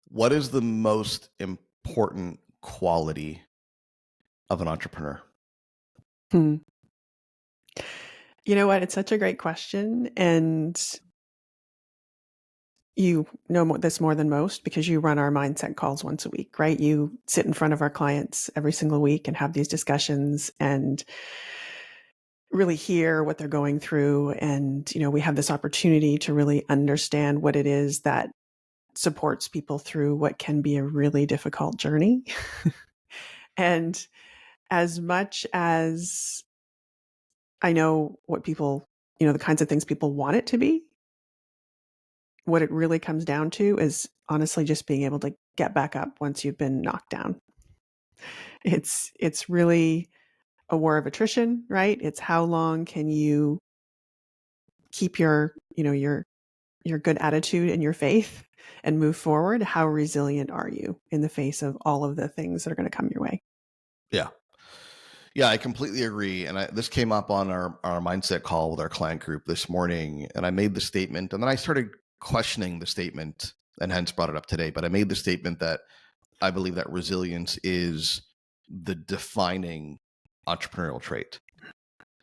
What is the most important quality of an entrepreneur? Hmm. You know what? It's such a great question. And you know this more than most because you run our mindset calls once a week, right? You sit in front of our clients every single week and have these discussions and really hear what they're going through. And, we have this opportunity to really understand what it is that supports people through what can be a really difficult journey. And as much as I know what people, the kinds of things people want it to be, what it really comes down to is honestly just being able to get back up once you've been knocked down. It's really a war of attrition, right? It's how long can you keep your good attitude and your faith and move forward? How resilient are you in the face of all of the things that are going to come your way? Yeah. Yeah, I completely agree. And this came up on our mindset call with our client group this morning. And I made the statement, and then I started questioning the statement and hence brought it up today. But I made the statement that I believe that resilience is the defining entrepreneurial trait.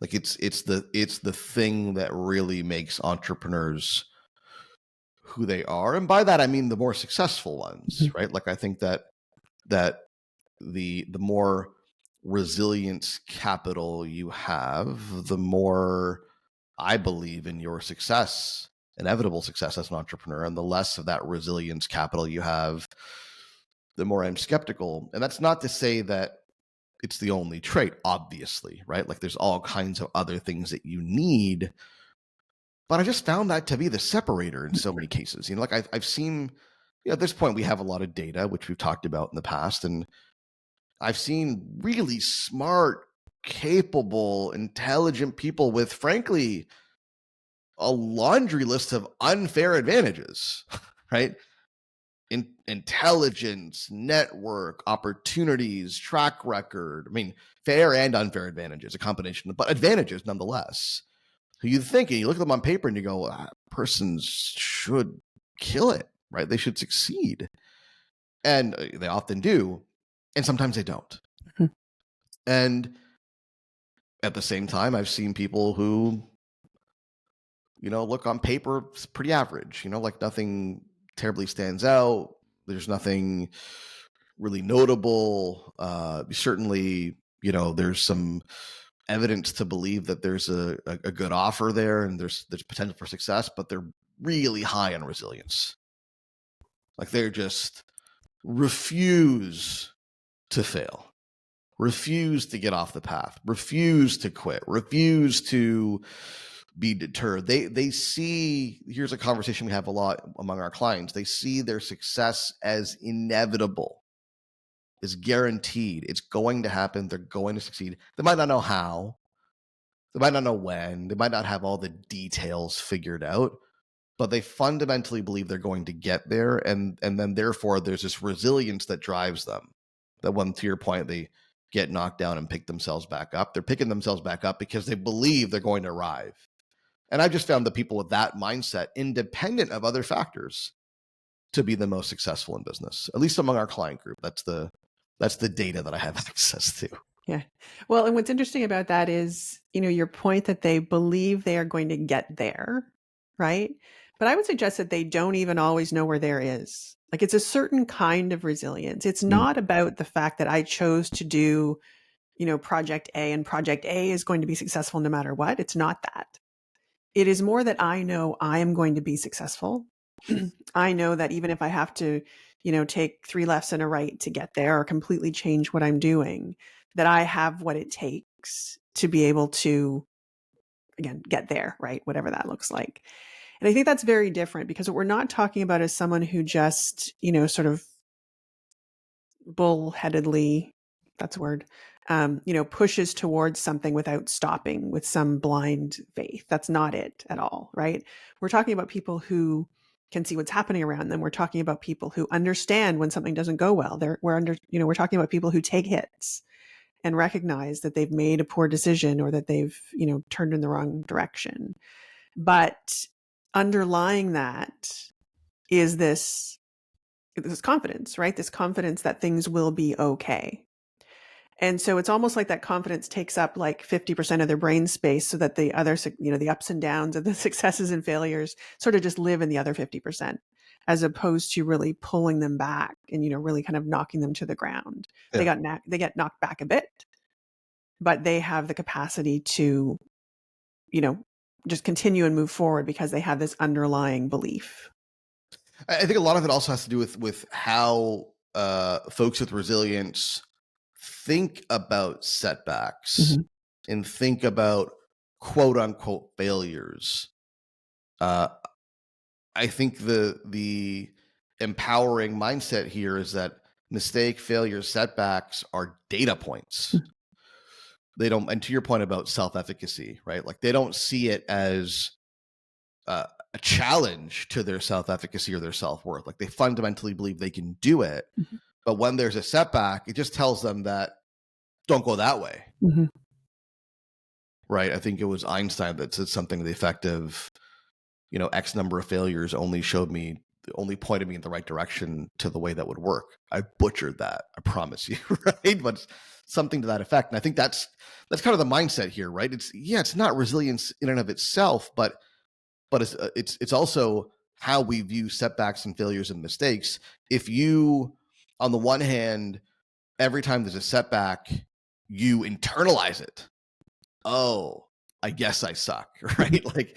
Like it's the thing that really makes entrepreneurs who they are. And by that I mean the more successful ones, right? Like I think that the more resilience capital you have, the more I believe in your success, inevitable success as an entrepreneur, and the less of that resilience capital you have, the more I'm skeptical. And that's not to say that it's the only trait, obviously, right? Like there's all kinds of other things that you need. But I just found that to be the separator in so many cases. Like I've seen, at this point, we have a lot of data, which we've talked about in the past. And I've seen really smart, capable, intelligent people with, frankly, a laundry list of unfair advantages, right? Intelligence, network, opportunities, track record. I mean, fair and unfair advantages, a combination, but advantages nonetheless. Who you think, and you look at them on paper and you go, well, that person should kill it, right? They should succeed. And they often do. And sometimes they don't. Mhm. And at the same time, I've seen people who, look on paper, it's pretty average, like nothing terribly stands out. There's nothing really notable. Certainly, there's some evidence to believe that there's a good offer there and there's potential for success, but they're really high on resilience. Like they're just refuse to fail, refuse to get off the path, refuse to quit, refuse to be deterred. They see, here's a conversation we have a lot among our clients. They see their success as inevitable, is guaranteed. It's going to happen. They're going to succeed. They might not know how. They might not know when. They might not have all the details figured out, but they fundamentally believe they're going to get there. And then therefore there's this resilience that drives them. That when, to your point, they get knocked down and pick themselves back up, they're picking themselves back up because they believe they're going to arrive. And I just found the people with that mindset, independent of other factors, to be the most successful in business, at least among our client group. That's the data that I have access to. Yeah. Well, and what's interesting about that is, your point that they believe they are going to get there, right? But I would suggest that they don't even always know where there is. Like it's a certain kind of resilience. It's not about the fact that I chose to do, project A and project A is going to be successful no matter what. It's not that. It is more that I know I am going to be successful. I know that even if I have to, take 3 lefts and a right to get there or completely change what I'm doing, that I have what it takes to be able to, again, get there, right? Whatever that looks like. And I think that's very different because what we're not talking about is someone who just, sort of bullheadedly, that's a word, pushes towards something without stopping with some blind faith. That's not it at all, right? We're talking about people who can see what's happening around them. We're talking about people who understand when something doesn't go well. We're talking about people who take hits and recognize that they've made a poor decision or that they've, turned in the wrong direction. But underlying that is this this confidence, right? This confidence that things will be okay. And so it's almost like that confidence takes up like 50% of their brain space so that the other, the ups and downs of the successes and failures sort of just live in the other 50%, as opposed to really pulling them back and, really kind of knocking them to the ground. Yeah. They get knocked back a bit, but they have the capacity to, you know, just continue and move forward because they have this underlying belief. I think a lot of it also has to do with how folks with resilience think about setbacks Mhm. and think about quote unquote failures. Uh, I think the empowering mindset here is that mistake, failure, setbacks are data points. They don't, and to your point about self-efficacy, right? Like they don't see it as a challenge to their self-efficacy or their self-worth. Like they fundamentally believe they can do it. Mhm. But when there's a setback, it just tells them that don't go that way. Mhm. Right. I think it was Einstein that said something to the effect of, X number of failures only pointed me in the right direction to the way that would work. I butchered that, I promise you, right? But something to that effect. And I think that's kind of the mindset here, right? It's not resilience in and of itself, but it's also how we view setbacks and failures and mistakes. If you, on the one hand, every time there's a setback, you internalize it. Oh, I guess I suck, right? Like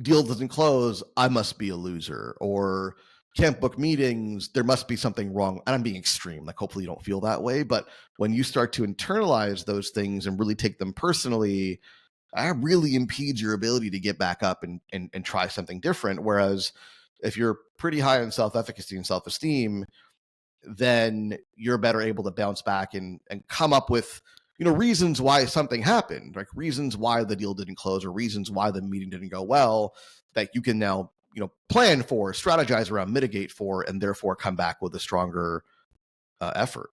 deal doesn't close, I must be a loser, or can't book meetings, there must be something wrong. And I'm being extreme. Like hopefully you don't feel that way, but when you start to internalize those things and really take them personally, that really impedes your ability to get back up and try something different. Whereas if you're pretty high on self-efficacy and self-esteem, then you're better able to bounce back and come up with reasons why something happened, like reasons why the deal didn't close or reasons why the meeting didn't go well, that you can now plan for, strategize around, mitigate for, and therefore come back with a stronger effort.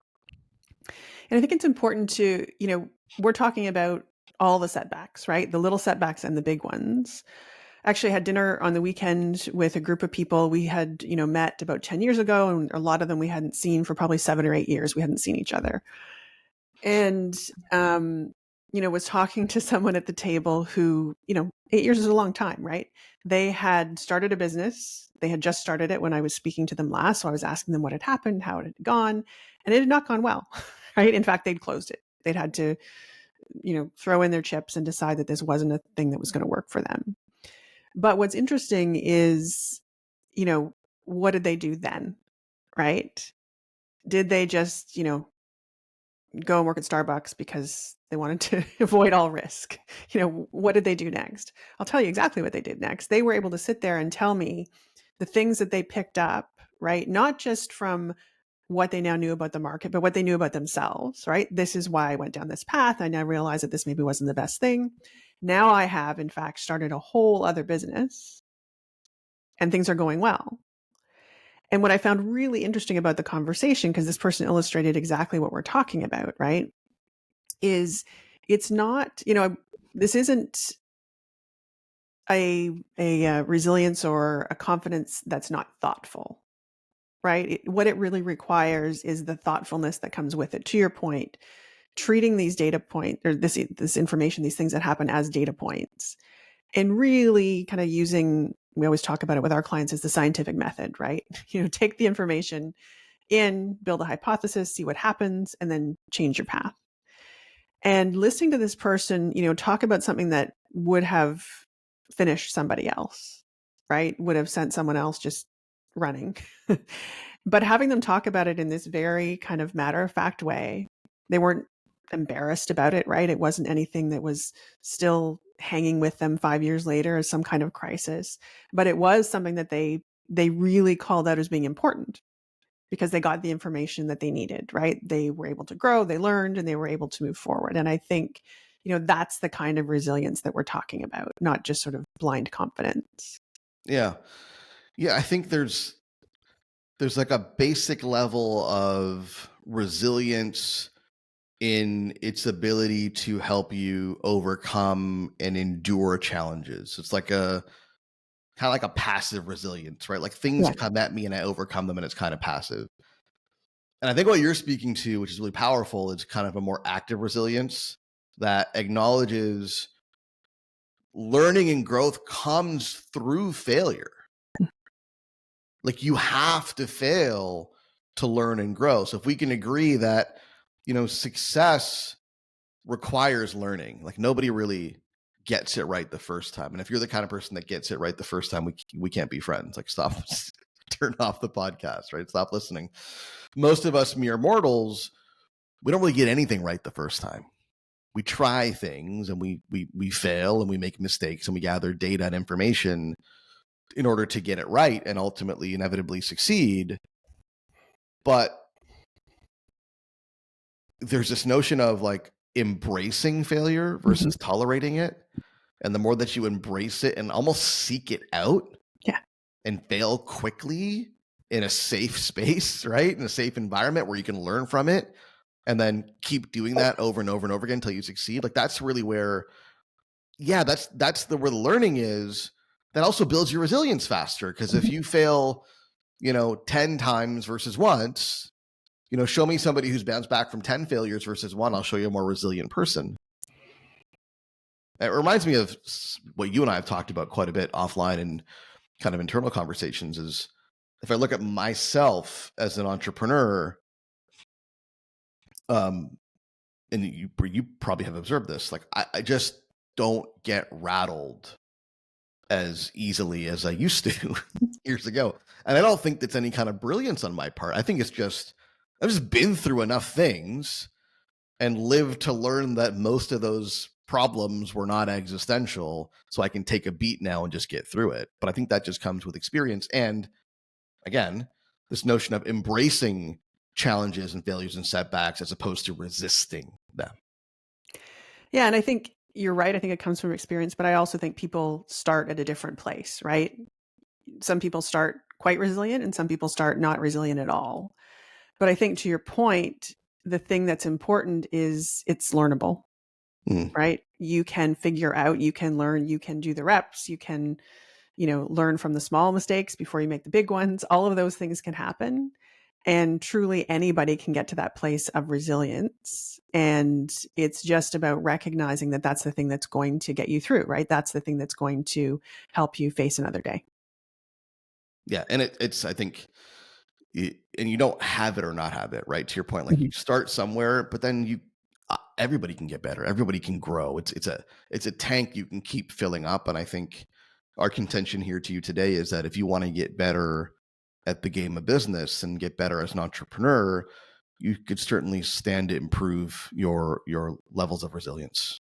And I think it's important to, we're talking about all the setbacks, right? The little setbacks and the big ones. Actually, I had dinner on the weekend with a group of people we had, met about 10 years ago, and a lot of them we hadn't seen for probably 7 or 8 years. We hadn't seen each other. And, was talking to someone at the table who, 8 years is a long time, right? They had started a business. They had just started it when I was speaking to them last. So I was asking them what had happened, how it had gone, and it had not gone well, right? In fact, they'd closed it. They'd had to, throw in their chips and decide that this wasn't a thing that was going to work for them. But what's interesting is, you know, what did they do then, right? Did they just, go and work at Starbucks because they wanted to avoid all risk? What did they do next? I'll tell you exactly what they did next. They were able to sit there and tell me the things that they picked up, right? Not just from what they now knew about the market, but what they knew about themselves, right? This is why I went down this path. I now realized that this maybe wasn't the best thing. Now I have, in fact, started a whole other business and things are going well. And what I found really interesting about the conversation, because this person illustrated exactly what we're talking about, right? Is it's not, this isn't a resilience or a confidence that's not thoughtful, right? What it really requires is the thoughtfulness that comes with it. To your point, treating these data points or this information, these things that happen as data points, and really kind of using, we always talk about it with our clients, is the scientific method, right? Take the information in, build a hypothesis, see what happens, and then change your path. And listening to this person, talk about something that would have finished somebody else, right? Would have sent someone else just running. But having them talk about it in this very kind of matter of fact way, they weren't embarrassed about it, right? It wasn't anything that was still hanging with them 5 years later as some kind of crisis, but it was something that they really called out as being important because they got the information that they needed, right? They were able to grow, they learned, and they were able to move forward. And I think, that's the kind of resilience that we're talking about, not just sort of blind confidence. Yeah. Yeah, I think there's like a basic level of resilience in its ability to help you overcome and endure challenges. It's like kind of like a passive resilience, right? Like things Yeah. come at me and I overcome them and it's kind of passive. And I think what you're speaking to, which is really powerful, is kind of a more active resilience that acknowledges learning and growth comes through failure. Like you have to fail to learn and grow. So if we can agree that, success requires learning, like nobody really gets it right the first time. And if you're the kind of person that gets it right the first time, we can't be friends. Like stop, turn off the podcast, right? Stop listening. Most of us mere mortals, we don't really get anything right the first time. We try things and we fail and we make mistakes and we gather data and information in order to get it right and ultimately inevitably succeed. But there's this notion of like embracing failure versus tolerating it. And the more that you embrace it and almost seek it out Yeah. and fail quickly in a safe space, right? In a safe environment where you can learn from it and then keep doing that over and over and over again until you succeed. Like that's really where, that's where the learning is. That also builds your resilience faster. Because if you fail, 10 times versus once, show me somebody who's bounced back from 10 failures versus one. I'll show you a more resilient person. It reminds me of what you and I have talked about quite a bit offline and kind of internal conversations is if I look at myself as an entrepreneur, and you probably have observed this, like I just don't get rattled as easily as I used to years ago. And I don't think that's any kind of brilliance on my part. I think it's just, I've just been through enough things and lived to learn that most of those problems were not existential. So I can take a beat now and just get through it. But I think that just comes with experience. And again, this notion of embracing challenges and failures and setbacks as opposed to resisting them. Yeah. And I think you're right. I think it comes from experience, but I also think people start at a different place, right? Some people start quite resilient and some people start not resilient at all. But I think to your point, the thing that's important is it's learnable, Mm. right? You can figure out, you can learn, you can do the reps, you can, learn from the small mistakes before you make the big ones. All of those things can happen. And truly anybody can get to that place of resilience. And it's just about recognizing that that's the thing that's going to get you through, right? That's the thing that's going to help you face another day. Yeah. And it's, I think, and you don't have it or not have it, right? To your point, like you Mhm. start somewhere, but then everybody can get better. Everybody can grow. It's a tank you can keep filling up. And I think our contention here to you today is that if you want to get better at the game of business and get better as an entrepreneur, you could certainly stand to improve your levels of resilience.